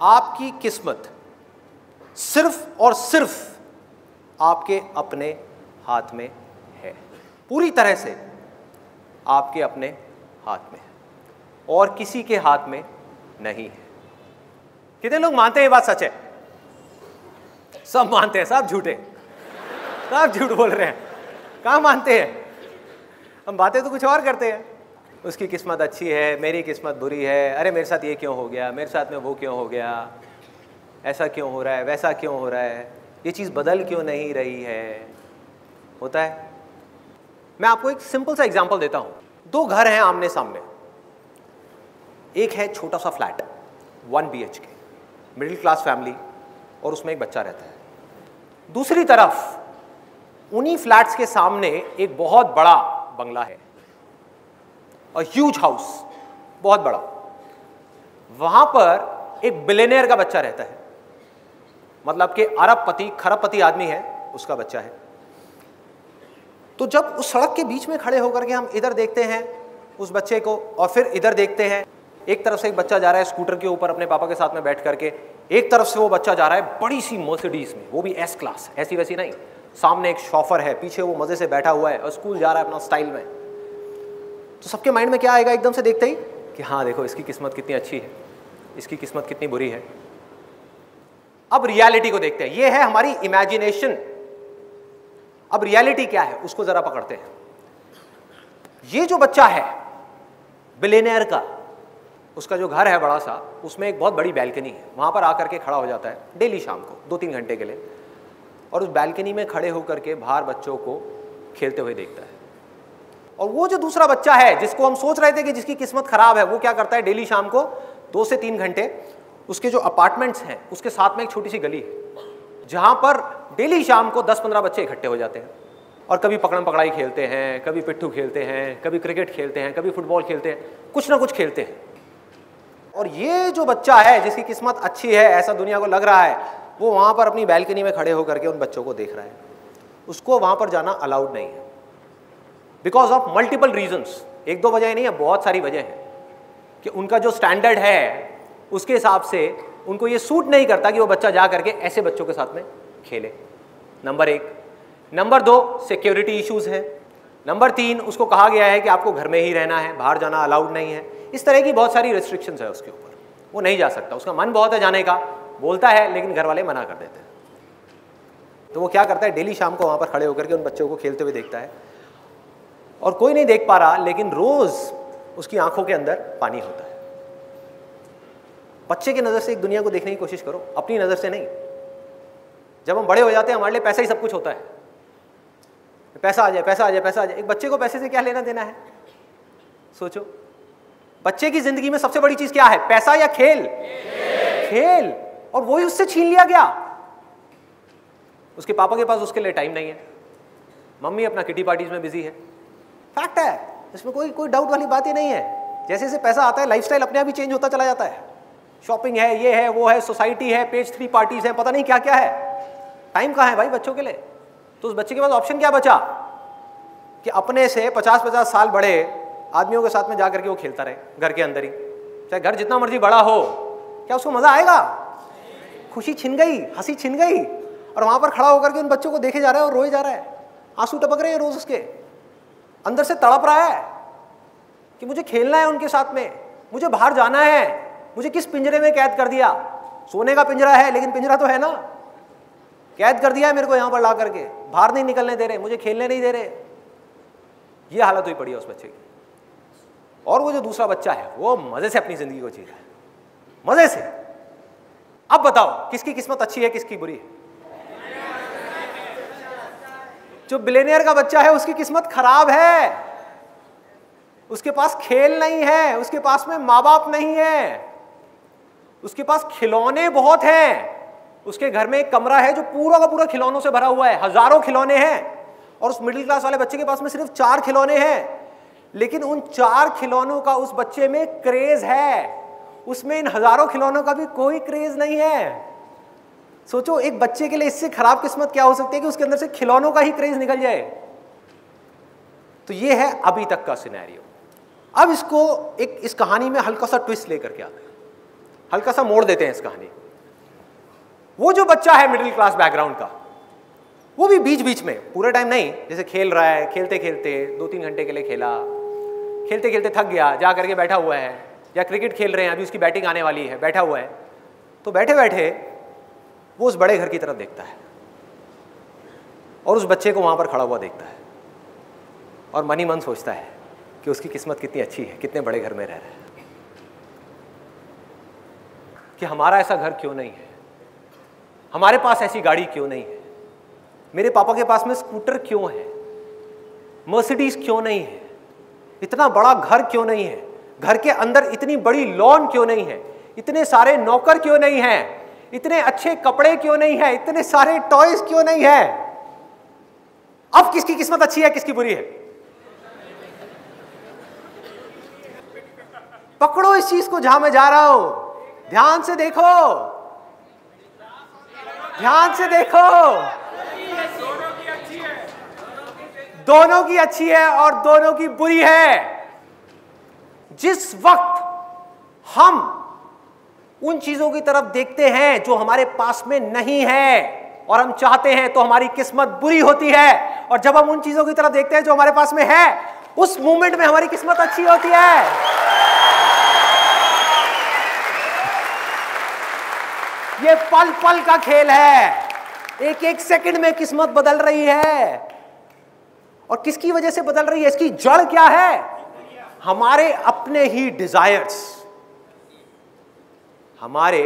आपकी किस्मत सिर्फ और सिर्फ आपके अपने हाथ में है, पूरी तरह से आपके अपने हाथ में है और किसी के हाथ में नहीं है। कितने लोग मानते हैं ये बात सच है? सब मानते हैं, सब झूठे, सब झूठ बोल रहे हैं। कहाँ मानते हैं? हम बातें तो कुछ और करते हैं। उसकी किस्मत अच्छी है, मेरी किस्मत बुरी है, अरे मेरे साथ ये क्यों हो गया, मेरे साथ में वो क्यों हो गया, ऐसा क्यों हो रहा है, वैसा क्यों हो रहा है, ये चीज़ बदल क्यों नहीं रही है। होता है। मैं आपको एक सिंपल सा एग्जांपल देता हूँ। दो घर हैं आमने सामने, एक है छोटा सा flat 1 BHK, middle class family, और उसमें एक बच्चा रहता है। दूसरी तरफ उन्हीं फ्लैट्स के सामने एक बहुत बड़ा बंगला है, ह्यूज हाउस, बहुत बड़ा। वहां पर एक बिलियनियर का बच्चा रहता है, मतलब कि अरबपति खरबपति आदमी है, उसका बच्चा है। तो जब उस सड़क के बीच में खड़े होकर के हम इधर देखते हैं उस बच्चे को और फिर इधर देखते हैं, एक तरफ से एक बच्चा जा रहा है स्कूटर के ऊपर अपने पापा के साथ में बैठ करके, एक तरफ से वो बच्चा जा रहा है बड़ी सी मर्सिडीज में, वो भी S क्लास, ऐसी वैसी नहीं। सामने एक शॉफर है, पीछे वो मजे से बैठा हुआ है और स्कूल जा रहा है अपना स्टाइल में। तो सबके माइंड में क्या आएगा एकदम से देखते ही कि हाँ देखो इसकी किस्मत कितनी अच्छी है, इसकी किस्मत कितनी बुरी है। अब रियलिटी को देखते हैं, ये है हमारी इमेजिनेशन। अब रियलिटी क्या है उसको जरा पकड़ते हैं। ये जो बच्चा है बिलियनियर का, उसका जो घर है बड़ा सा, उसमें एक बहुत बड़ी बैल्कनी है, वहां पर आकर के खड़ा हो जाता है डेली शाम को 2-3 घंटे के लिए, और उस बैल्कनी में खड़े होकर के बाहर बच्चों को खेलते हुए देखता है। और वो जो दूसरा बच्चा है जिसको हम सोच रहे थे कि जिसकी किस्मत खराब है, वो क्या करता है, डेली शाम को 2 से 3 घंटे उसके जो अपार्टमेंट्स हैं उसके साथ में एक छोटी सी गली है जहां पर डेली शाम को 10-15 बच्चे इकट्ठे हो जाते हैं और कभी पकड़म पकड़ाई खेलते हैं, कभी पिट्ठू खेलते हैं, कभी क्रिकेट खेलते हैं, कभी फुटबॉल खेलते हैं, कुछ ना कुछ खेलते हैं। और ये जो बच्चा है जिसकी किस्मत अच्छी है, ऐसा दुनिया को लग रहा है, वो वहां पर अपनी बैल्कनी में खड़े होकर के उन बच्चों को देख रहा है। उसको वहां पर जाना अलाउड नहीं है, बिकॉज ऑफ मल्टीपल रीजंस। 1-2 वजह नहीं है, बहुत सारी वजह है कि उनका जो स्टैंडर्ड है उसके हिसाब से उनको ये सूट नहीं करता कि वो बच्चा जा करके ऐसे बच्चों के साथ में खेले। नंबर 1। नंबर 2, सिक्योरिटी इश्यूज है। नंबर 3, उसको कहा गया है कि आपको घर में ही रहना है, बाहर जाना अलाउड नहीं है। इस तरह की बहुत सारी रेस्ट्रिक्शंस है उसके ऊपर, वो नहीं जा सकता। उसका मन बहुत है जाने का, बोलता है, लेकिन घर वाले मना कर देते हैं। तो वो क्या करता है, डेली शाम को वहां पर खड़े होकर के उन बच्चों को खेलते हुए देखता है और कोई नहीं देख पा रहा, लेकिन रोज उसकी आंखों के अंदर पानी होता है। बच्चे की नजर से एक दुनिया को देखने की कोशिश करो, अपनी नजर से नहीं। जब हम बड़े हो जाते हैं हमारे लिए पैसा ही सब कुछ होता है, पैसा आ जाए, पैसा आ जाए, पैसा आ जाए। एक बच्चे को पैसे से क्या लेना देना है? सोचो, बच्चे की जिंदगी में सबसे बड़ी चीज क्या है, पैसा या खेल? खेल। और वही उससे छीन लिया गया। उसके पापा के पास उसके लिए टाइम नहीं है, मम्मी अपना किटी पार्टीज में बिजी है। फैक्ट है, इसमें कोई डाउट वाली बात ही नहीं है। जैसे जैसे पैसा आता है लाइफस्टाइल अपने आप ही चेंज होता चला जाता है। शॉपिंग है, ये है, वो है, सोसाइटी है, पेज 3 पार्टीज है, पता नहीं क्या क्या है। टाइम कहाँ है भाई बच्चों के लिए? तो उस बच्चे के पास ऑप्शन क्या बचा कि अपने से 50-50 साल बड़े आदमियों के साथ में जाकर के वो खेलता रहे घर के अंदर ही। चाहे घर जितना मर्जी बड़ा हो, क्या उसको मजा आएगा? खुशी छिन गई, हंसी छिन गई। और वहां पर खड़ा होकर के उन बच्चों को देखे जा रहा है और रोए जा रहा है, आंसू टपक रहे हैं रोज, उसके अंदर से तड़प रहा है कि मुझे खेलना है उनके साथ में, मुझे बाहर जाना है, मुझे किस पिंजरे में कैद कर दिया। सोने का पिंजरा है लेकिन पिंजरा तो है ना, कैद कर दिया है मेरे को यहां पर ला करके, बाहर नहीं निकलने दे रहे, मुझे खेलने नहीं दे रहे। ये हालत हुई पड़ी है उस बच्चे की। और वो जो दूसरा बच्चा है वो मजे से अपनी जिंदगी को जी रहा है, मजे से। अब बताओ किसकी किस्मत अच्छी है, किसकी बुरी है? जो बिलियनियर का बच्चा है उसकी किस्मत खराब है। उसके पास खेल नहीं है, उसके पास में माँ बाप नहीं है, उसके पास खिलौने बहुत हैं। उसके घर में एक कमरा है जो पूरा का पूरा खिलौनों से भरा हुआ है, हजारों खिलौने हैं। और उस मिडिल क्लास वाले बच्चे के पास में सिर्फ 4 खिलौने हैं, लेकिन उन 4 खिलौनों का उस बच्चे में क्रेज है, उसमें इन हजारों खिलौनों का भी कोई क्रेज नहीं है। सोचो, एक बच्चे के लिए इससे खराब किस्मत क्या हो सकती है कि उसके अंदर से खिलौनों का ही क्रेज निकल जाए। तो ये है अभी तक का सिनेरियो। अब इसको इस कहानी में हल्का सा ट्विस्ट लेकर के आते हैं। हल्का सा मोड़ देते हैं इस कहानी। वो जो बच्चा है मिडिल क्लास बैकग्राउंड का, वो भी बीच बीच में, पूरे टाइम नहीं, जैसे खेल रहा है, खेलते खेलते 2-3 घंटे के लिए खेला, खेलते खेलते थक गया, जा करके बैठा हुआ है, या क्रिकेट खेल रहे हैं, अभी उसकी बैटिंग आने वाली है, बैठा हुआ है, तो बैठे बैठे वो उस बड़े घर की तरफ देखता है और उस बच्चे को वहां पर खड़ा हुआ देखता है और मन ही मन सोचता है कि उसकी किस्मत कितनी अच्छी है, कितने बड़े घर में रह रहा है, कि हमारा ऐसा घर क्यों नहीं है, हमारे पास ऐसी गाड़ी क्यों नहीं है, मेरे पापा के पास में स्कूटर क्यों है, मर्सिडीज क्यों नहीं है, इतना बड़ा घर क्यों नहीं है, घर के अंदर इतनी बड़ी लॉन क्यों नहीं है, इतने सारे नौकर क्यों नहीं है, इतने अच्छे कपड़े क्यों नहीं है, इतने सारे टॉयज क्यों नहीं है। अब किसकी किस्मत अच्छी है, किसकी बुरी है? पकड़ो इस चीज को जहां मैं जा रहा हूं, ध्यान से देखो, ध्यान से देखो। दोनों की अच्छी है और दोनों की बुरी है। जिस वक्त हम उन चीजों की तरफ देखते हैं जो हमारे पास में नहीं है और हम चाहते हैं, तो हमारी किस्मत बुरी होती है, और जब हम उन चीजों की तरफ देखते हैं जो हमारे पास में है, उस मोमेंट में हमारी किस्मत अच्छी होती है। ये पल पल का खेल है, एक एक सेकंड में किस्मत बदल रही है। और किसकी वजह से बदल रही है? इसकी जड़ क्या है? हमारे अपने ही डिजायर्स। हमारे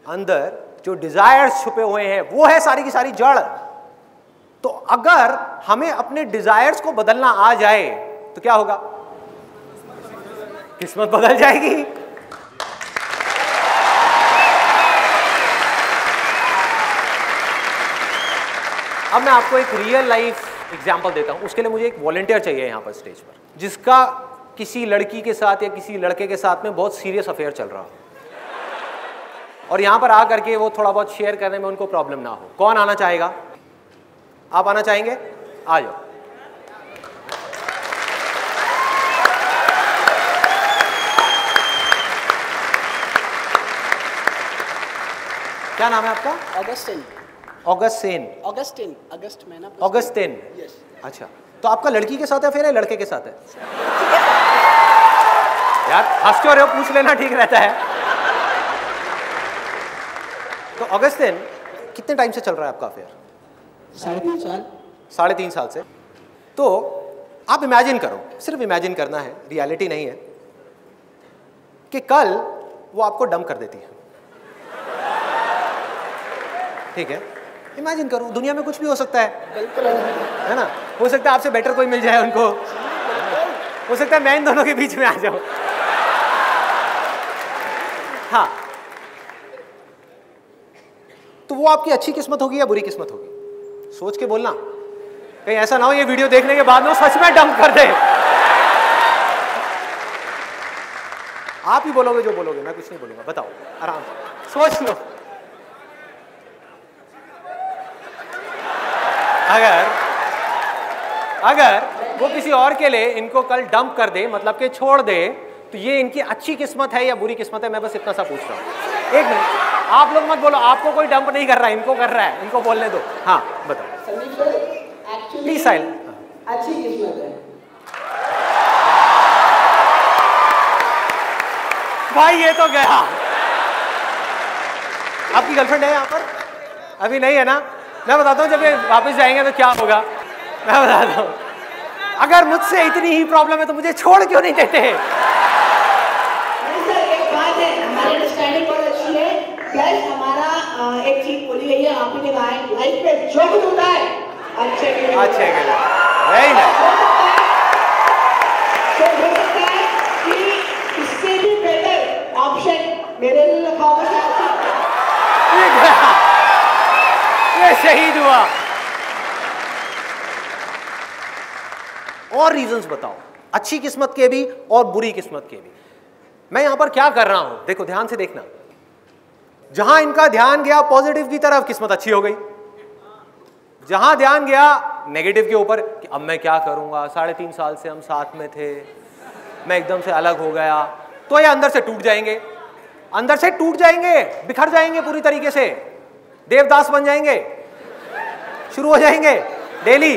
अंदर जो डिजायर्स छुपे हुए हैं, वो है सारी की सारी जड़। तो अगर हमें अपने डिजायर्स को बदलना आ जाए तो क्या होगा? किस्मत बदल जाएगी। अब मैं आपको एक रियल लाइफ एग्जाम्पल देता हूं। उसके लिए मुझे एक वॉलंटियर चाहिए यहां पर स्टेज पर, जिसका किसी लड़की के साथ या किसी लड़के के साथ में बहुत सीरियस अफेयर चल रहा हो, और यहां पर आकर के वो थोड़ा बहुत शेयर करने में उनको प्रॉब्लम ना हो। कौन आना चाहेगा? आप आना चाहेंगे? आ जाओ। क्या नाम है आपका? ऑगस्टिन। ऑगस्टिन। ऑगस्टिन, अगस्त महीना। ऑगस्टिन। यस। अच्छा, तो आपका लड़की के साथ है फिर, लड़के के साथ है? यार हंस क्यों रहे हो? पूछ लेना ठीक रहता है। तो ऑगस्टिन, कितने टाइम से चल रहा है आपका अफेयर? 3.5 साल। 3.5 साल से। तो आप इमेजिन करो, सिर्फ इमेजिन करना है, रियलिटी नहीं है, कि कल वो आपको डंप कर देती है। ठीक है, इमेजिन करो, दुनिया में कुछ भी हो सकता है, बिल्कुल है ना? हो सकता है आपसे बेटर कोई मिल जाए उनको, हो सकता है मैं इन दोनों के बीच में आ जाऊं। हाँ, तो वो आपकी अच्छी किस्मत होगी या बुरी किस्मत होगी? सोच के बोलना, कहीं ऐसा ना हो ये वीडियो देखने के बाद में सच में डंप कर दे। आप ही बोलोगे जो बोलोगे, मैं कुछ नहीं बोलूंगा। बताओ, आराम से सोच लो। अगर वो किसी और के लिए इनको कल डंप कर दे, मतलब कि छोड़ दे, तो ये इनकी अच्छी किस्मत है या बुरी किस्मत है? मैं बस इतना सा पूछ रहा हूँ। एक मिनट, आप लोग मत बोलो, आपको कोई डंप नहीं कर रहा है, इनको कर रहा है, इनको बोलने दो। हाँ बताओ प्लीज। साइलेंट। अच्छी किस्मत है भाई, ये तो गया। आपकी गर्लफ्रेंड है यहाँ पर? अभी नहीं है ना? मैं बताता हूँ, जब ये वापस जाएंगे तो क्या होगा, मैं बताता हूँ। अगर मुझसे इतनी ही प्रॉब्लम है तो मुझे छोड़ क्यों नहीं देते? एक बात है, हमारी अंडरस्टैंडिंग बहुत अच्छी है। प्लस हमारा एक चीज बोली गई है, आप ने कहा है, लाइफ में जो कुछ होता है अच्छे के लिए। Very nice. तो हो सकता है कि इससे भी बेटर ऑप्शन मेरे लिए रखा होगा। ये शहीद हुआ। और रीजंस बताओ, अच्छी किस्मत के भी और बुरी किस्मत के भी। मैं यहां पर क्या कर रहा हूं, देखो ध्यान से देखना। जहां इनका ध्यान गया पॉजिटिव की तरफ, किस्मत अच्छी हो गई। जहां ध्यान गया नेगेटिव के ऊपर कि अब मैं क्या करूंगा, 3.5 साल से हम साथ में थे, मैं एकदम से अलग हो गया, तो ये अंदर से टूट जाएंगे। अंदर से टूट जाएंगे, बिखर जाएंगे पूरी तरीके से, देवदास बन जाएंगे, शुरू हो जाएंगे डेली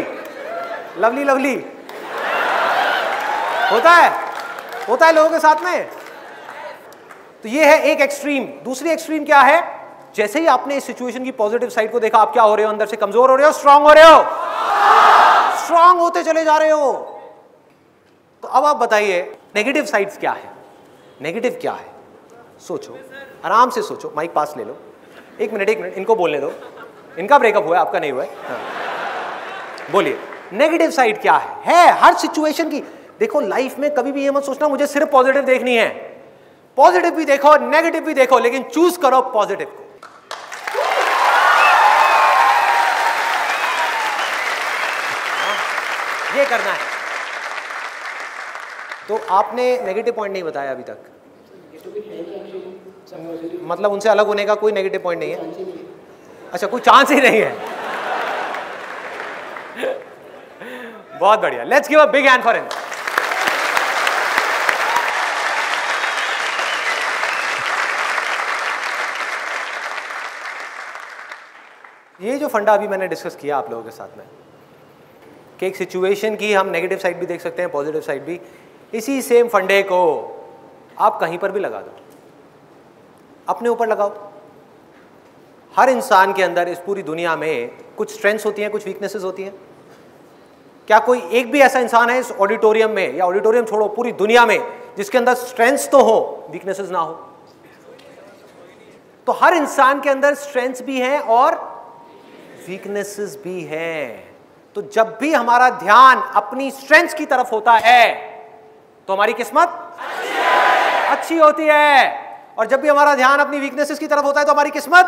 लवली लवली। होता है लोगों के साथ में। तो ये है एक एक्सट्रीम। दूसरी एक्सट्रीम क्या है? जैसे ही आपने इस सिचुएशन की पॉजिटिव साइड को देखा, आप क्या हो रहे हो? अंदर से कमजोर हो रहे हो, स्ट्रांग हो रहे हो, स्ट्रांग होते चले जा रहे हो। तो अब आप बताइए नेगेटिव साइड्स क्या है? नेगेटिव क्या है? सोचो, आराम से सोचो। माइक पास ले लो, एक मिनट इनको बोलने दो। इनका ब्रेकअप हुआ है, आपका नहीं हुआ है। हाँ। बोलिए नेगेटिव साइड क्या है हर सिचुएशन की। देखो लाइफ में कभी भी ये मत सोचना मुझे सिर्फ पॉजिटिव देखनी है। पॉजिटिव भी देखो, नेगेटिव भी देखो, लेकिन चूज करो पॉजिटिव को। ये करना है। तो आपने नेगेटिव पॉइंट नहीं बताया अभी तक, मतलब उनसे अलग होने का कोई नेगेटिव पॉइंट नहीं है? अच्छा, कोई चांस ही नहीं है। बहुत बढ़िया, let's give a big hand for him. ये जो फंडा अभी मैंने डिस्कस किया आप लोगों के साथ में कि एक सिचुएशन की हम नेगेटिव साइड भी देख सकते हैं, पॉजिटिव साइड भी, इसी सेम फंडे को आप कहीं पर भी लगा दो, अपने ऊपर लगाओ। हर इंसान के अंदर इस पूरी दुनिया में कुछ स्ट्रेंथ्स होती हैं, कुछ वीकनेसेस होती हैं। क्या कोई एक भी ऐसा इंसान है इस ऑडिटोरियम में, या ऑडिटोरियम छोड़ो पूरी दुनिया में, जिसके अंदर स्ट्रेंथ्स तो हो, वीकनेसेस ना हो? तो हर इंसान के अंदर स्ट्रेंथ्स भी हैं और वीकनेसेस भी हैं। तो जब भी हमारा ध्यान अपनी स्ट्रेंथ्स की तरफ होता है तो हमारी किस्मत अच्छी होती है, और जब भी हमारा ध्यान अपनी वीकनेसेस की तरफ होता है तो हमारी किस्मत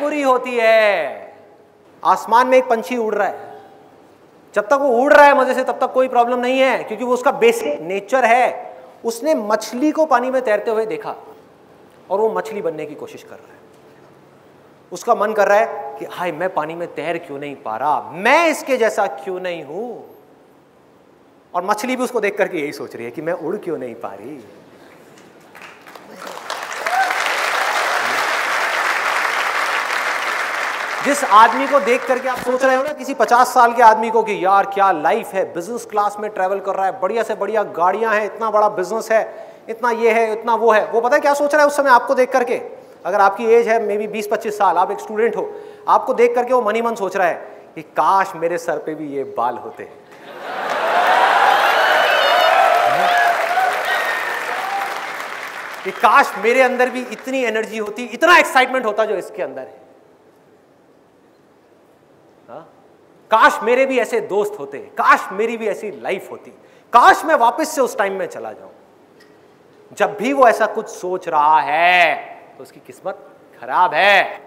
बुरी होती है। आसमान में एक पंछी उड़ रहा है, जब तक वो उड़ रहा है मजे से तब तक कोई प्रॉब्लम नहीं है, क्योंकि वो उसका बेसिक नेचर है। उसने मछली को पानी में तैरते हुए देखा और वो मछली बनने की कोशिश कर रहा है। उसका मन कर रहा है कि हाय मैं पानी में तैर क्यों नहीं पा रहा, मैं इसके जैसा क्यों नहीं हूं। और मछली भी उसको देख करके यही सोच रही है कि मैं उड़ क्यों नहीं पा रही। जिस आदमी को देख करके आप सोच रहे हो ना, किसी 50 साल के आदमी को, कि यार क्या लाइफ है, बिजनेस क्लास में ट्रैवल कर रहा है, बढ़िया से बढ़िया गाड़ियां हैं, इतना बड़ा बिजनेस है, इतना ये है, इतना वो है, वो पता है क्या सोच रहा है उस समय आपको देख करके? अगर आपकी एज है मे बी 20-25 साल, आप एक स्टूडेंट हो, आपको देख करके वो मन ही मन सोच रहा है कि काश मेरे सर पे भी ये बाल होते, कि काश मेरे अंदर भी इतनी एनर्जी होती, इतना एक्साइटमेंट होता जो इसके अंदर है। काश मेरे भी ऐसे दोस्त होते, काश मेरी भी ऐसी लाइफ होती, काश मैं वापस से उस टाइम में चला जाऊं। जब भी वो ऐसा कुछ सोच रहा है तो उसकी किस्मत खराब है।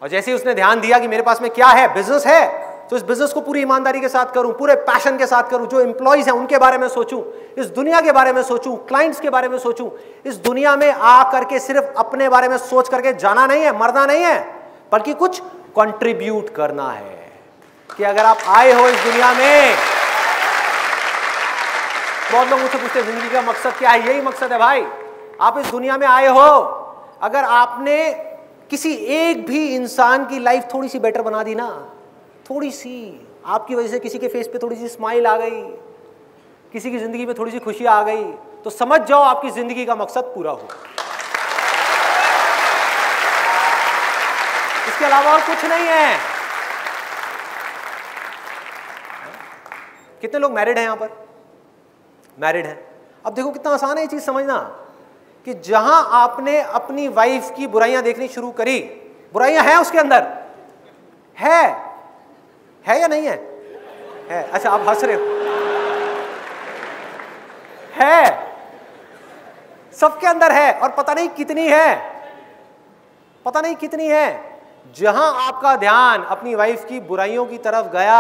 और जैसे ही उसने ध्यान दिया कि मेरे पास में क्या है, बिजनेस है, तो इस बिजनेस को पूरी ईमानदारी के साथ करूं, पूरे पैशन के साथ करूं, जो एम्प्लॉइज हैं उनके बारे में सोचूं, इस दुनिया के बारे में सोचूं, क्लाइंट्स के बारे में सोचूं। इस दुनिया में आ करके सिर्फ अपने बारे में सोच करके जाना नहीं है, मरना नहीं है, बल्कि कुछ कंट्रीब्यूट करना है। कि अगर आप आए हो इस दुनिया में, बहुत लोग मुझसे पूछते हैं जिंदगी का मकसद क्या है? यही मकसद है भाई, आप इस दुनिया में आए हो, अगर आपने किसी एक भी इंसान की लाइफ थोड़ी सी बेटर बना दी ना, थोड़ी सी, आपकी वजह से किसी के फेस पे थोड़ी सी स्माइल आ गई, किसी की जिंदगी में थोड़ी सी खुशी आ गई, तो समझ जाओ आपकी जिंदगी का मकसद पूरा हो। इसके अलावा और कुछ नहीं है। कितने लोग मैरिड हैं यहां पर? मैरिड हैं। अब देखो कितना आसान है ये चीज समझना, कि जहां आपने अपनी वाइफ की बुराइयां देखनी शुरू करी, बुराइयां हैं उसके अंदर, है या नहीं है? है। अच्छा आप हंस रहे हो, है, सबके अंदर है, और पता नहीं कितनी है, पता नहीं कितनी है। जहां आपका ध्यान अपनी वाइफ की बुराइयों की तरफ गया,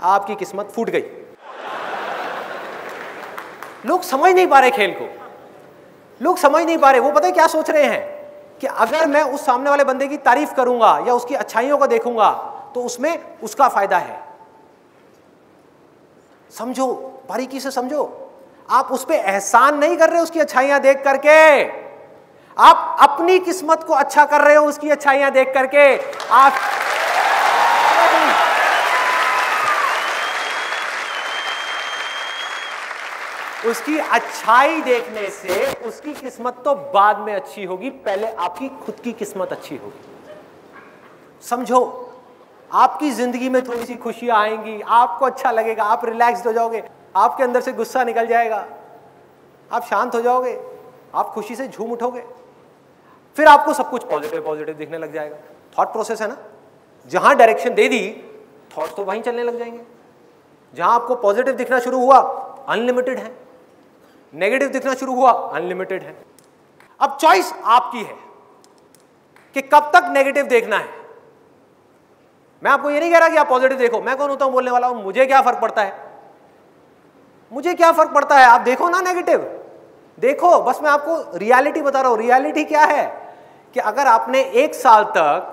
आपकी किस्मत फूट गई। लोग समझ नहीं पा रहे खेल को, लोग समझ नहीं पा रहे। वो पता है क्या सोच रहे हैं कि अगर मैं उस सामने वाले बंदे की तारीफ करूंगा या उसकी अच्छाइयों को देखूंगा तो उसमें उसका फायदा है। समझो, बारीकी से समझो। आप उस पर एहसान नहीं कर रहे उसकी अच्छाइयां देख करके, आप अपनी किस्मत को अच्छा कर रहे हो उसकी अच्छाइयां देख करके। आप उसकी अच्छाई देखने से उसकी किस्मत तो बाद में अच्छी होगी, पहले आपकी खुद की किस्मत अच्छी होगी। समझो, आपकी जिंदगी में थोड़ी सी खुशियां आएंगी, आपको अच्छा लगेगा, आप रिलैक्स्ड हो जाओगे, आपके अंदर से गुस्सा निकल जाएगा, आप शांत हो जाओगे, आप खुशी से झूम उठोगे, फिर आपको सब कुछ पॉजिटिव पॉजिटिव दिखने लग जाएगा। थॉट प्रोसेस है ना, जहां डायरेक्शन दे दी थॉट्स तो वहीं चलने लग जाएंगे। जहां आपको पॉजिटिव दिखना शुरू हुआ अनलिमिटेड है, नेगेटिव दिखना शुरू हुआ अनलिमिटेड है। अब चॉइस आपकी है कि कब तक नेगेटिव देखना है। मैं आपको ये नहीं कह रहा कि आप पॉजिटिव देखो, मैं कौन होता हूं बोलने वाला हूं, मुझे क्या फर्क पड़ता है, मुझे क्या फर्क पड़ता है, आप देखो ना नेगेटिव देखो, बस मैं आपको रियलिटी बता रहा हूं। रियलिटी क्या है कि अगर आपने 1 साल तक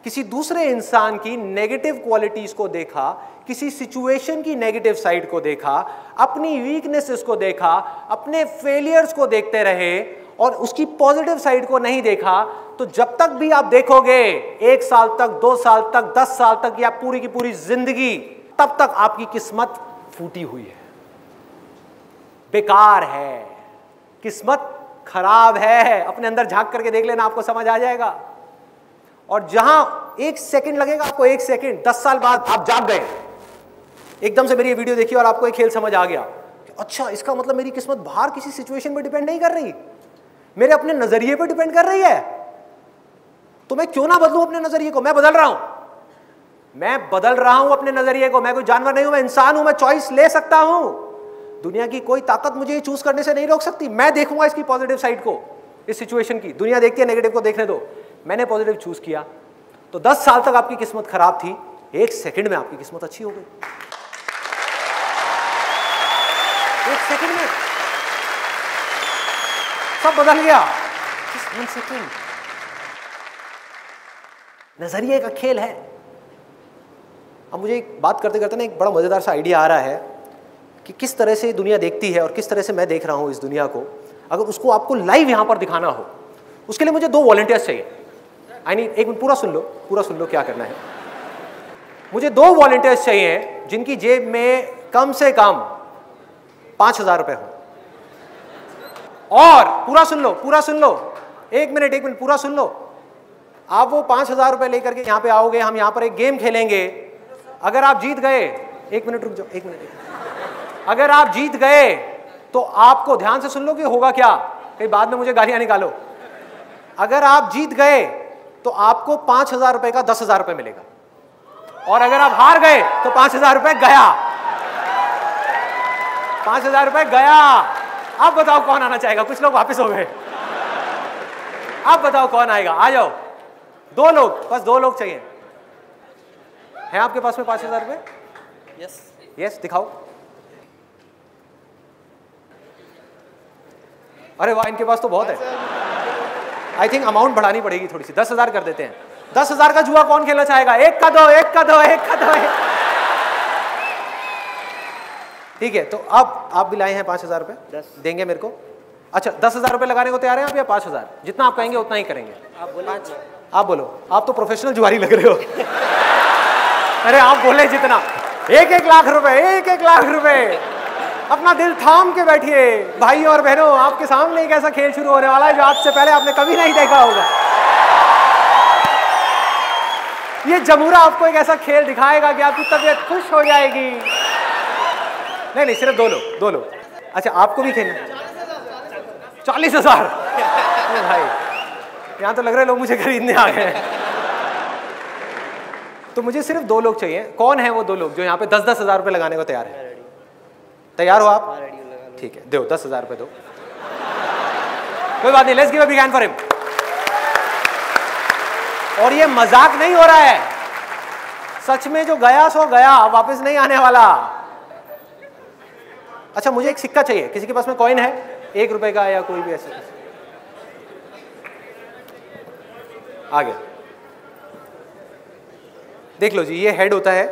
किसी दूसरे इंसान की नेगेटिव क्वालिटीज को देखा, किसी सिचुएशन की नेगेटिव साइड को देखा, अपनी वीकनेसेस को देखा, अपने फेलियर्स को देखते रहे और उसकी पॉजिटिव साइड को नहीं देखा, तो जब तक भी आप देखोगे 1 साल तक, 2 साल तक, 10 साल तक या पूरी की पूरी जिंदगी, तब तक आपकी किस्मत फूटी हुई है, बेकार है, किस्मत खराब है। अपने अंदर झांक करके देख लेना, आपको समझ आ जाएगा। और जहां 1 सेकंड लगेगा आपको, 1 सेकंड, 10 साल बाद आप जाग गए, एकदम से मेरी ये वीडियो देखी और आपको एक खेल समझ आ गया, अच्छा इसका मतलब मेरी किस्मत बाहर किसी सिचुएशन पे डिपेंड नहीं कर रही, मेरे अपने नजरिए पे डिपेंड कर रही है, तो मैं क्यों ना बदलूं अपने नजरिए को। मैं बदल रहा हूं, मैं बदल रहा हूं अपने नजरिए को। मैं कोई जानवर नहीं हूं, मैं इंसान हूं, मैं चॉइस ले सकता हूं। दुनिया की कोई ताकत मुझे ये चूज करने से नहीं रोक सकती। मैं देखूंगा इसकी पॉजिटिव साइड को, इस सिचुएशन की। दुनिया देखती है नेगेटिव को, देखने दो। मैंने पॉजिटिव चूज किया, तो 10 साल तक आपकी किस्मत खराब थी, 1 सेकंड में आपकी किस्मत अच्छी हो गई। 1 सेकंड में सब बदल गया। 1 सेकंड, नजरिए का खेल है। अब मुझे एक बात करते करते ना एक बड़ा मजेदार सा आइडिया आ रहा है कि किस तरह से दुनिया देखती है और किस तरह से मैं देख रहा हूं इस दुनिया को। अगर उसको आपको लाइव यहां पर दिखाना हो, उसके लिए मुझे 2 वॉलंटियर्स चाहिए। आई मीन, एक मिनट, पूरा सुन लो क्या करना है। मुझे 2 वॉलंटियर्स चाहिए जिनकी जेब में कम से कम 5,000 रुपए हो। और पूरा सुन लो, एक मिनट, पूरा सुन लो। आप वो 5,000 रुपए लेकर के यहाँ पे आओगे, हम यहाँ पर एक गेम खेलेंगे। अगर आप जीत गए, 1 मिनट रुक जाओ, 1 मिनट। अगर आप जीत गए तो आपको, ध्यान से सुन लो कि होगा क्या, कहीं बाद में मुझे गालियां निकालो। अगर आप जीत गए तो आपको 5,000 रुपए का 10,000 रुपए मिलेगा, और अगर आप हार गए तो 5,000 रुपए गया। 5,000 रुपए गया। अब बताओ कौन आना चाहेगा? कुछ लोग वापस हो गए, अब बताओ कौन आएगा? आ जाओ, 2 लोग, बस 2 लोग चाहिए। है आपके पास में 5,000 रुपए? यस, दिखाओ। अरे वाह, इनके पास तो बहुत है। आई थिंक अमाउंट बढ़ानी पड़ेगी थोड़ी सी, 10,000 कर देते हैं। 10,000 का जुआ कौन खेलना चाहेगा? एक का दो। ठीक है, तो अब आप भी लाए हैं 5,000 रुपए, देंगे मेरे को? अच्छा, 10,000 रुपए लगाने को तैयार हैं आप या 5,000? जितना आप कहेंगे उतना ही करेंगे। आप बोलो, आप तो प्रोफेशनल जुआरी लग रहे हो। अरे आप बोले जितना, 1-1 लाख रुपए, 1-1 लाख रुपए। अपना दिल थाम के बैठिए भाई और बहनों, आपके सामने एक ऐसा खेल शुरू होने वाला है जो आपसे पहले आपने कभी नहीं देखा होगा। ये जमूरा आपको एक ऐसा खेल दिखाएगा कि आपकी तबीयत खुश हो जाएगी। नहीं, सिर्फ 2 लोग। अच्छा, आपको भी खेलना? 40,000। भाई, यहां तो लग रहे लोग मुझे खरीदने आ गए। तो मुझे सिर्फ 2 लोग चाहिए। कौन है वो 2 लोग जो यहाँ पे 10-10 हजार रुपए लगाने को तैयार है? तैयार हो आप? ठीक है, दो 10,000 रुपए दो। कोई बात नहीं, let's give a big hand for him. और ये मजाक नहीं हो रहा है, सच में जो गया सो गया, वापस नहीं आने वाला। अच्छा, मुझे एक सिक्का चाहिए। किसी के पास में कॉइन है 1 रुपए का या कोई भी ऐसा? आ गया, देख लो जी, ये हेड होता है,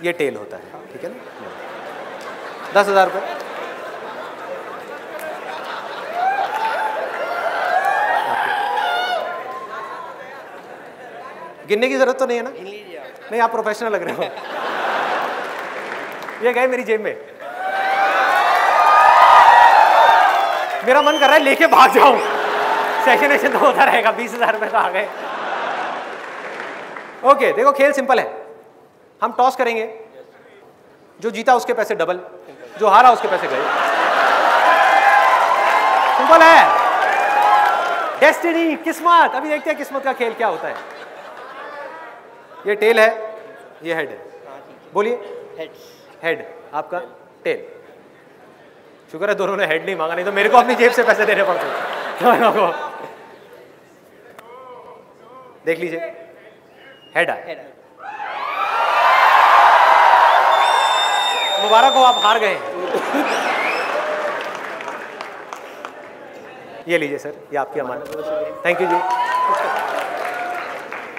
ये टेल होता है, ठीक है ना? 10,000 रुपए। गिनने की जरूरत तो नहीं है ना? नहीं, आप प्रोफेशनल लग रहे हो। ये गए मेरी जेब में, मेरा मन कर रहा है लेके भाग जाऊं, सेशन तो होता रहेगा। 20,000 रुपए तो आ गए। ओके, देखो खेल सिंपल है। हम टॉस करेंगे, जो जीता उसके पैसे डबल, जो हारा उसके पैसे गए। सिंपल है। डेस्टिनी, किस्मत। अभी देखते हैं किस्मत का खेल क्या होता है। ये टेल है, ये हेड है। बोलिए। हेड आपका, टेल। शुक्र है दोनों ने हेड नहीं मांगा, नहीं तो मेरे को अपनी जेब से पैसे देने पड़ते। देख लीजिए, हेड आया। मुबारक हो, आप हार गए। ये लीजिए सर, ये आपकी अमानत। थैंक यू जी।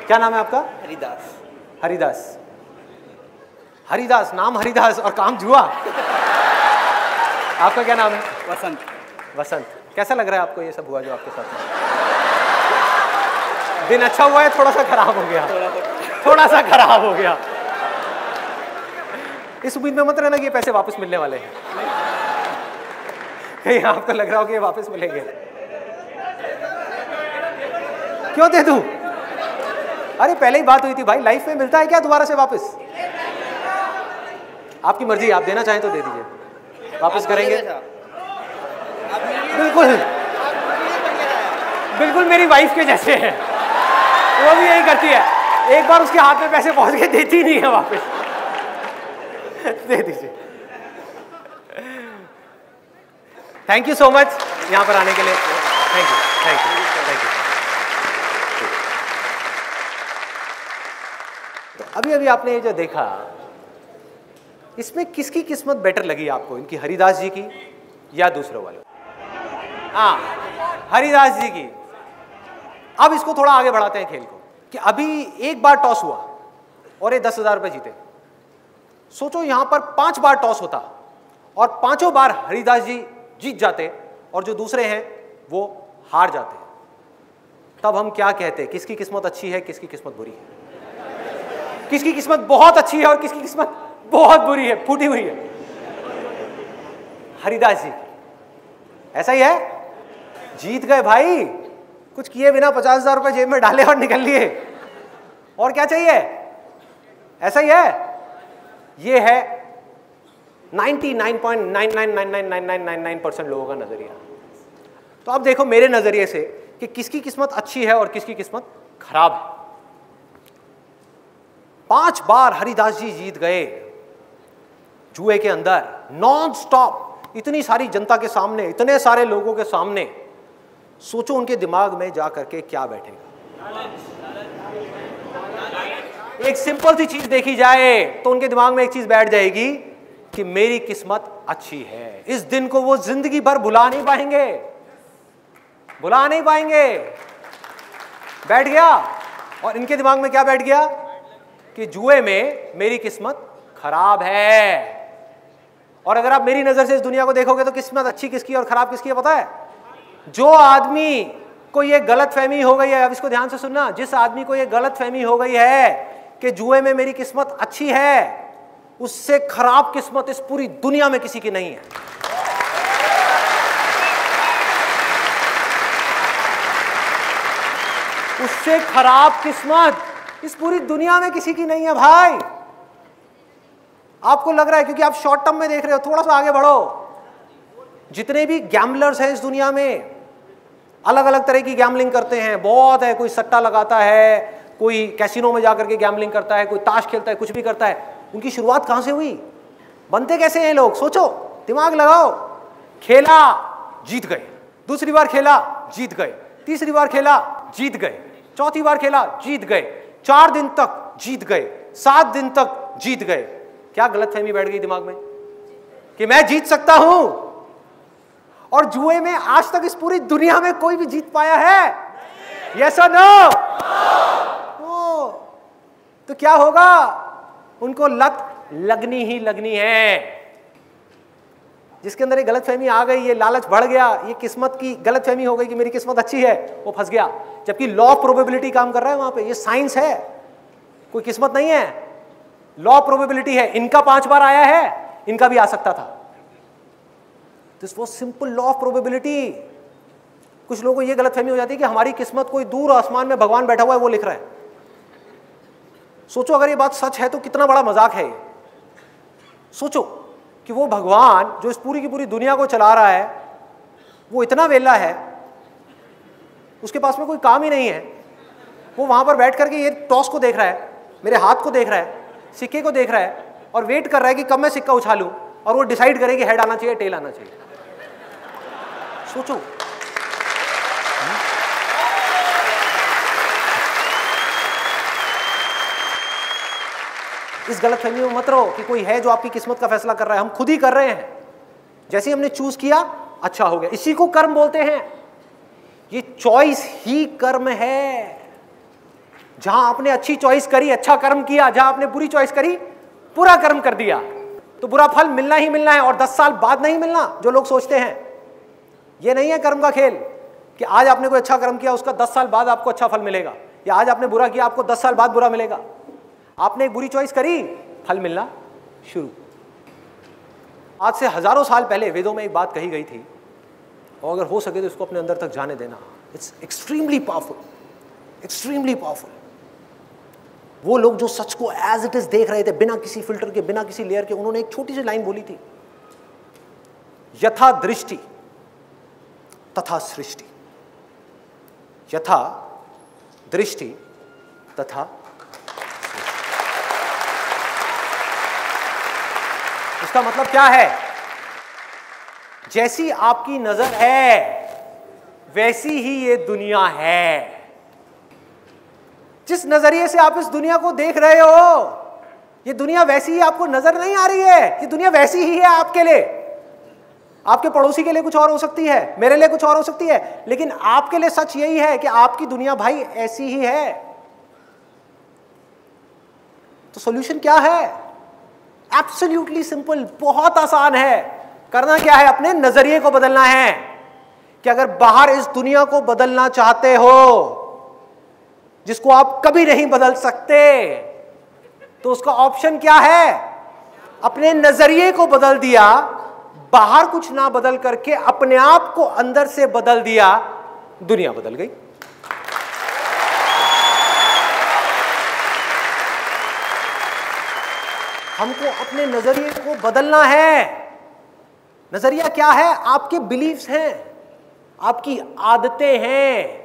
क्या नाम है आपका? हरिदास। हरिदास। हरिदास, नाम हरिदास और काम जुआ। आपका क्या नाम है? वसंत। वसंत। कैसा लग रहा है आपको ये सब हुआ जो आपके साथ में? दिन अच्छा हुआ है, थोड़ा सा खराब हो गया? थोड़ा सा खराब हो गया। इस उम्मीद में मत रहना कि ये पैसे वापस मिलने वाले हैं। कहीं आपको लग रहा हो कि ये वापस मिलेंगे। क्यों दे दूं? अरे पहले ही बात हुई थी भाई, लाइफ में मिलता है क्या दोबारा से वापस? आपकी मर्जी, आप देना चाहें तो दे दीजिए, वापस करेंगे। बिल्कुल बिल्कुल मेरी वाइफ के जैसे है, वो भी यही करती है। एक बार उसके हाथ में पैसे पहुंच गए, देती नहीं है वापस। दे दीजिए। थैंक यू सो मच यहां पर आने के लिए। Thank you, thank you, thank you. अभी अभी आपने ये जो देखा, इसमें किसकी किस्मत बेटर लगी आपको? इनकी, हरिदास जी की या दूसरों वालों? हाँ, हरिदास जी की। अब इसको थोड़ा आगे बढ़ाते हैं खेल को, कि अभी एक बार टॉस हुआ और ये 10,000 रुपए जीते। सोचो यहां पर 5 बार टॉस होता और 5 बार हरिदास जी जीत जाते और जो दूसरे हैं वो हार जाते। तब हम क्या कहते? किसकी किस्मत अच्छी है, किसकी किस्मत बुरी है? किसकी किस्मत बहुत अच्छी है और किसकी किस्मत बहुत बुरी है, फूटी हुई है? हरिदास जी। ऐसा ही है, जीत गए भाई, कुछ किए बिना 50,000 रुपए जेब में डाले और निकल लिए। और क्या चाहिए? ऐसा ही है। ये है 99.99999999% लोगों का नजरिया। तो अब देखो मेरे नजरिए से कि किसकी किस्मत अच्छी है और किसकी किस्मत खराब है। 5 बार हरिदास जी जीत गए जुए के अंदर, नॉन स्टॉप, इतनी सारी जनता के सामने, इतने सारे लोगों के सामने। सोचो उनके दिमाग में जा करके क्या बैठेगा। एक सिंपल सी चीज देखी जाए तो उनके दिमाग में एक चीज बैठ जाएगी कि मेरी किस्मत अच्छी है। इस दिन को वो जिंदगी भर भुला नहीं पाएंगे, भुला नहीं पाएंगे। बैठ गया। और इनके दिमाग में क्या बैठ गया? कि जुए में मेरी किस्मत खराब है। और अगर आप मेरी नजर से इस दुनिया को देखोगे तो किस्मत अच्छी किसकी और खराब किसकी है पता है? जो आदमी को ये गलतफहमी हो गई है, अब इसको ध्यान से सुनना, जिस आदमी को ये गलतफहमी हो गई है कि जुए में मेरी किस्मत अच्छी है, उससे खराब किस्मत इस पूरी दुनिया में किसी की नहीं है। उससे खराब किस्मत इस पूरी दुनिया में किसी की नहीं है भाई। आपको लग रहा है क्योंकि आप शॉर्ट टर्म में देख रहे हो, थोड़ा सा आगे बढ़ो। जितने भी गैम्बलर्स हैं इस दुनिया में, अलग अलग तरह की गैम्बलिंग करते हैं, बहुत है। कोई सट्टा लगाता है, कोई कैसीनो में जाकर के गैम्बलिंग करता है, कोई ताश खेलता है, कुछ भी करता है। उनकी शुरुआत कहां से हुई? बनते कैसे हैं लोग? सोचो, दिमाग लगाओ। खेला, जीत गए। दूसरी बार खेला, जीत गए। तीसरी बार खेला, जीत गए। चौथी बार खेला, जीत गए। 4 दिन तक जीत गए, 7 दिन तक जीत गए। क्या गलतफहमी बैठ गई दिमाग में कि मैं जीत सकता हूं? और जुए में आज तक इस पूरी दुनिया में कोई भी जीत पाया है? यस और नो? तो क्या होगा? उनको लत लगनी ही लगनी है। जिसके अंदर ये गलतफहमी आ गई, ये लालच बढ़ गया, ये किस्मत की गलतफहमी हो गई कि मेरी किस्मत अच्छी है, वो फंस गया। जबकि लॉ ऑफ प्रोबेबिलिटी काम कर रहा है वहां पे, ये साइंस है। कोई किस्मत नहीं है, लॉ ऑफ प्रोबेबिलिटी है। इनका 5 बार आया है, इनका भी आ सकता था। This was simple law of probability. कुछ लोगों को यह गलतफहमी हो जाती है कि हमारी किस्मत कोई दूर आसमान में भगवान बैठा हुआ है वो लिख रहा है। सोचो अगर ये बात सच है तो कितना बड़ा मजाक है ये। सोचो कि वो भगवान जो इस पूरी की पूरी दुनिया को चला रहा है वो इतना वेला है, उसके पास में कोई काम ही नहीं है, वो वहां पर बैठ करके ये टॉस को देख रहा है, मेरे हाथ को देख रहा है, सिक्के को देख रहा है और वेट कर रहा है कि कब मैं सिक्का उछालूं और वो डिसाइड करे कि हेड आना चाहिए टेल आना चाहिए। सोचो। इस गलतफहमी में मत रहो कि कोई है जो आपकी किस्मत का फैसला कर रहा है। हम खुद ही कर रहे हैं। जैसे ही हमने चूज किया अच्छा हो गया। इसी को कर्म बोलते हैं। ये चॉइस ही कर्म है। जहां आपने अच्छी चॉइस करी, अच्छा कर्म किया, जहां आपने बुरी चॉइस करी, बुरा कर्म कर दिया, तो बुरा फल मिलना ही मिलना है और 10 साल बाद नहीं मिलना जो लोग सोचते हैं। ये नहीं है कर्म का खेल कि आज आपने कोई अच्छा कर्म किया उसका 10 साल बाद आपको अच्छा फल मिलेगा, या आज आपने बुरा किया आपको 10 साल बाद बुरा मिलेगा। आपने एक बुरी चॉइस करी, फल मिलना शुरू। आज से हजारों साल पहले वेदों में एक बात कही गई थी और अगर हो सके तो इसको अपने अंदर तक जाने देना। It's extremely powerful, extremely powerful. वो लोग जो सच को एज इट इज देख रहे थे, बिना किसी फिल्टर के, बिना किसी लेयर के, उन्होंने एक छोटी सी लाइन बोली थी, यथा दृष्टि तथा सृष्टि, यथा दृष्टि तथा। इसका मतलब क्या है? जैसी आपकी नजर है वैसी ही ये दुनिया है। जिस नजरिए से आप इस दुनिया को देख रहे हो, ये दुनिया वैसी ही आपको नजर नहीं आ रही है। ये दुनिया वैसी ही है आपके लिए। आपके पड़ोसी के लिए कुछ और हो सकती है, मेरे लिए कुछ और हो सकती है, लेकिन आपके लिए सच यही है कि आपकी दुनिया भाई ऐसी ही है। तो सॉल्यूशन क्या है? एब्सोल्युटली सिंपल, बहुत आसान है। करना क्या है? अपने नजरिए को बदलना है। कि अगर बाहर इस दुनिया को बदलना चाहते हो जिसको आप कभी नहीं बदल सकते, तो उसका ऑप्शन क्या है? अपने नजरिए को बदल दिया, बाहर कुछ ना बदल करके अपने आप को अंदर से बदल दिया, दुनिया बदल गई। हमको अपने नजरिए को बदलना है। नजरिया क्या है? आपके बिलीफ्स हैं, आपकी आदतें हैं।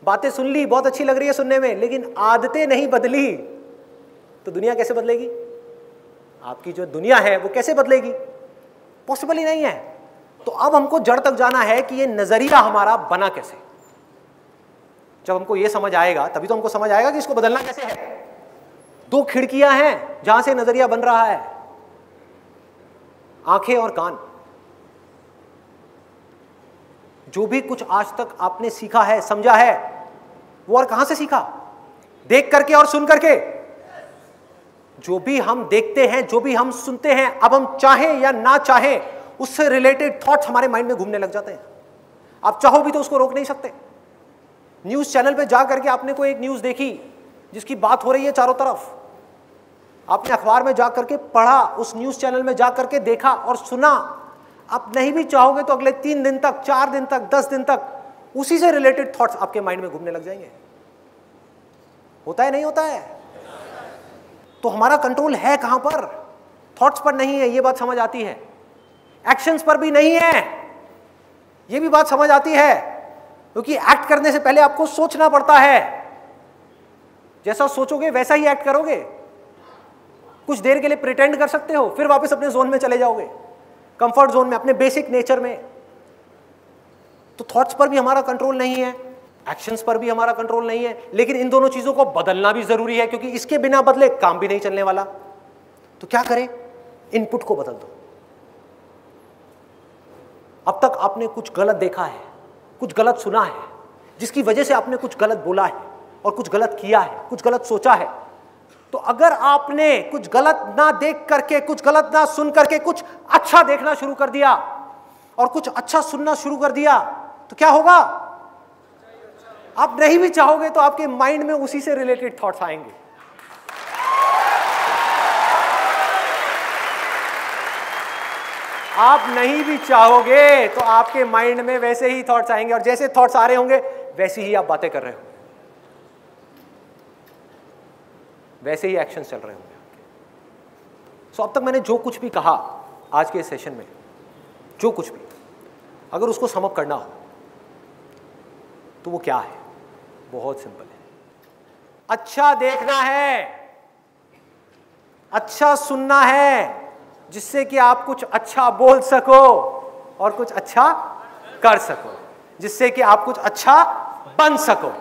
बातें सुन ली, बहुत अच्छी लग रही है सुनने में, लेकिन आदतें नहीं बदली तो दुनिया कैसे बदलेगी? आपकी जो दुनिया है वो कैसे बदलेगी? पॉसिबल ही नहीं है। तो अब हमको जड़ तक जाना है कि ये नजरिया हमारा बना कैसे। जब हमको ये समझ आएगा तभी तो हमको समझ आएगा कि इसको बदलना कैसे है। 2 खिड़कियां हैं जहां से नजरिया बन रहा है, आंखें और कान। जो भी कुछ आज तक आपने सीखा है, समझा है, वो और कहां से सीखा? देख करके और सुन करके। जो भी हम देखते हैं, जो भी हम सुनते हैं, अब हम चाहें या ना चाहें, उससे रिलेटेड थॉट्स हमारे माइंड में घूमने लग जाते हैं। आप चाहो भी तो उसको रोक नहीं सकते। न्यूज चैनल पे जा करके आपने कोई एक न्यूज देखी जिसकी बात हो रही है चारों तरफ, आपने अखबार में जा करके पढ़ा, उस न्यूज चैनल में जा करके देखा और सुना। आप नहीं भी चाहोगे तो अगले 3 दिन तक, 4 दिन तक, 10 दिन तक उसी से रिलेटेड थॉट्स आपके माइंड में घूमने लग जाएंगे। होता है नहीं होता है? तो हमारा कंट्रोल है कहां पर? थॉट्स पर नहीं है, ये बात समझ आती है। एक्शंस पर भी नहीं है, ये भी बात समझ आती है, क्योंकि एक्ट करने से पहले आपको सोचना पड़ता है। जैसा सोचोगे वैसा ही एक्ट करोगे। कुछ देर के लिए प्रिटेंड कर सकते हो, फिर वापस अपने जोन में चले जाओगे, कंफर्ट जोन में, अपने बेसिक नेचर में। तो थॉट्स पर भी हमारा कंट्रोल नहीं है, एक्शंस पर भी हमारा कंट्रोल नहीं है, लेकिन इन दोनों चीजों को बदलना भी जरूरी है, क्योंकि इसके बिना बदले काम भी नहीं चलने वाला। तो क्या करें? इनपुट को बदल दो। अब तक आपने कुछ गलत देखा है, कुछ गलत सुना है, जिसकी वजह से आपने कुछ गलत बोला है और कुछ गलत किया है, कुछ गलत सोचा है। तो अगर आपने कुछ गलत ना देख करके, कुछ गलत ना सुन करके, कुछ अच्छा देखना शुरू कर दिया और कुछ अच्छा सुनना शुरू कर दिया, तो क्या होगा? आप नहीं भी चाहोगे तो आपके माइंड में उसी से रिलेटेड थॉट्स आएंगे। आप नहीं भी चाहोगे तो आपके माइंड में वैसे ही थॉट्स आएंगे, और जैसे थॉट्स आ रहे होंगे वैसे ही आप बातें कर रहे होंगे, वैसे ही एक्शन चल रहे होंगे। सो अब तक मैंने जो कुछ भी कहा आज के सेशन में, जो कुछ भी, अगर उसको सम अप करना हो तो वो क्या है? बहुत सिंपल है। अच्छा देखना है, अच्छा सुनना है, जिससे कि आप कुछ अच्छा बोल सको और कुछ अच्छा कर सको, जिससे कि आप कुछ अच्छा बन सको।